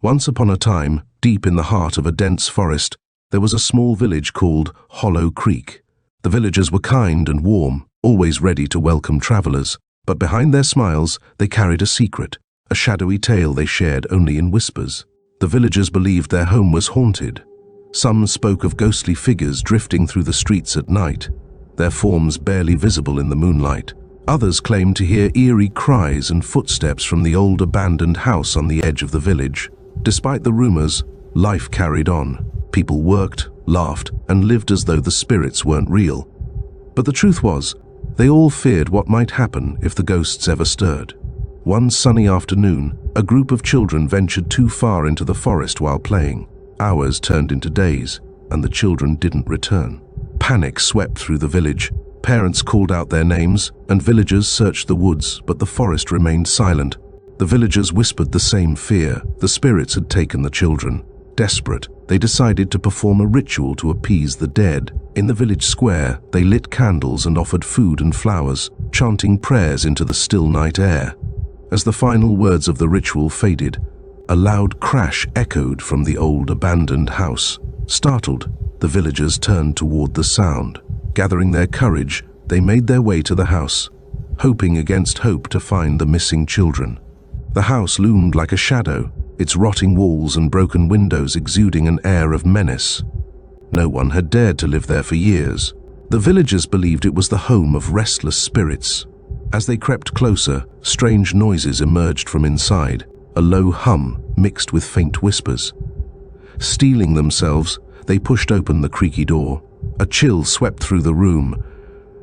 Once upon a time, deep in the heart of a dense forest, there was a small village called Hollow Creek. The villagers were kind and warm, always ready to welcome travelers, but behind their smiles they carried a secret, a shadowy tale they shared only in whispers. The villagers believed their home was haunted. Some spoke of ghostly figures drifting through the streets at night, their forms barely visible in the moonlight. Others claimed to hear eerie cries and footsteps from the old abandoned house on the edge of the village. Despite the rumors, life carried on. People worked, laughed, and lived as though the spirits weren't real. But the truth was, they all feared what might happen if the ghosts ever stirred. One sunny afternoon, a group of children ventured too far into the forest while playing. Hours turned into days, and the children didn't return. Panic swept through the village. Parents called out their names, and villagers searched the woods, but the forest remained silent. The villagers whispered the same fear. The spirits had taken the children. Desperate, they decided to perform a ritual to appease the dead. In the village square, they lit candles and offered food and flowers, chanting prayers into the still night air. As the final words of the ritual faded, a loud crash echoed from the old abandoned house. Startled, the villagers turned toward the sound. Gathering their courage, they made their way to the house, hoping against hope to find the missing children. The house loomed like a shadow, its rotting walls and broken windows exuding an air of menace. No one had dared to live there for years. The villagers believed it was the home of restless spirits. As they crept closer, strange noises emerged from inside, a low hum mixed with faint whispers. Steeling themselves, they pushed open the creaky door. A chill swept through the room,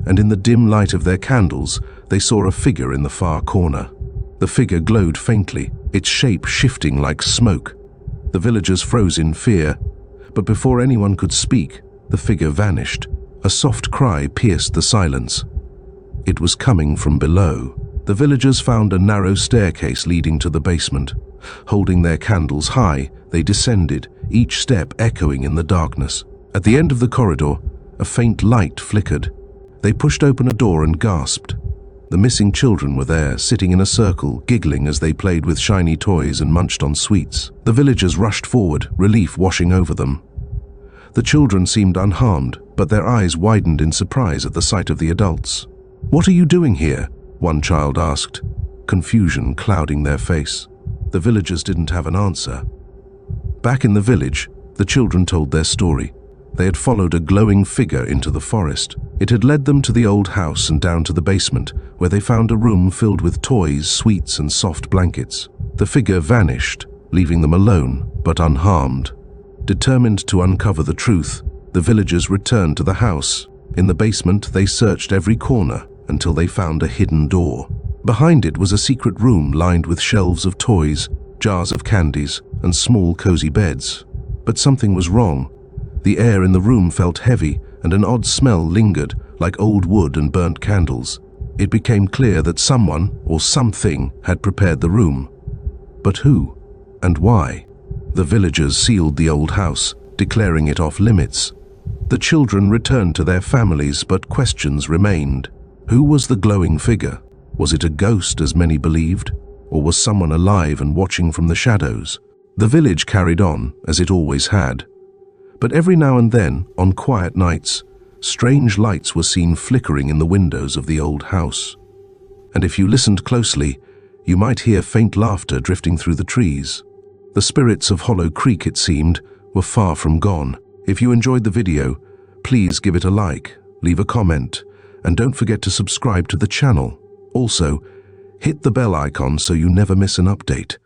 and in the dim light of their candles, they saw a figure in the far corner. The figure glowed faintly, its shape shifting like smoke. The villagers froze in fear, but before anyone could speak, the figure vanished. A soft cry pierced the silence. It was coming from below. The villagers found a narrow staircase leading to the basement. Holding their candles high, they descended, each step echoing in the darkness. At the end of the corridor, a faint light flickered. They pushed open a door and gasped. The missing children were there, sitting in a circle, giggling as they played with shiny toys and munched on sweets. The villagers rushed forward, relief washing over them. The children seemed unharmed, but their eyes widened in surprise at the sight of the adults. "What are you doing here?" one child asked, confusion clouding their face. The villagers didn't have an answer. Back in the village, the children told their story. They had followed a glowing figure into the forest. It had led them to the old house and down to the basement, where they found a room filled with toys, sweets, and soft blankets. The figure vanished, leaving them alone, but unharmed. Determined to uncover the truth, the villagers returned to the house. In the basement, they searched every corner until they found a hidden door. Behind it was a secret room lined with shelves of toys, jars of candies, and small cozy beds. But something was wrong. The air in the room felt heavy, and an odd smell lingered, like old wood and burnt candles. It became clear that someone, or something, had prepared the room. But who? And why? The villagers sealed the old house, declaring it off limits. The children returned to their families, but questions remained. Who was the glowing figure? Was it a ghost, as many believed? Or was someone alive and watching from the shadows? The village carried on, as it always had. But every now and then, on quiet nights, strange lights were seen flickering in the windows of the old house. And if you listened closely, you might hear faint laughter drifting through the trees. The spirits of Hollow Creek, it seemed, were far from gone. If you enjoyed the video, please give it a like, leave a comment, and don't forget to subscribe to the channel. Also, hit the bell icon so you never miss an update.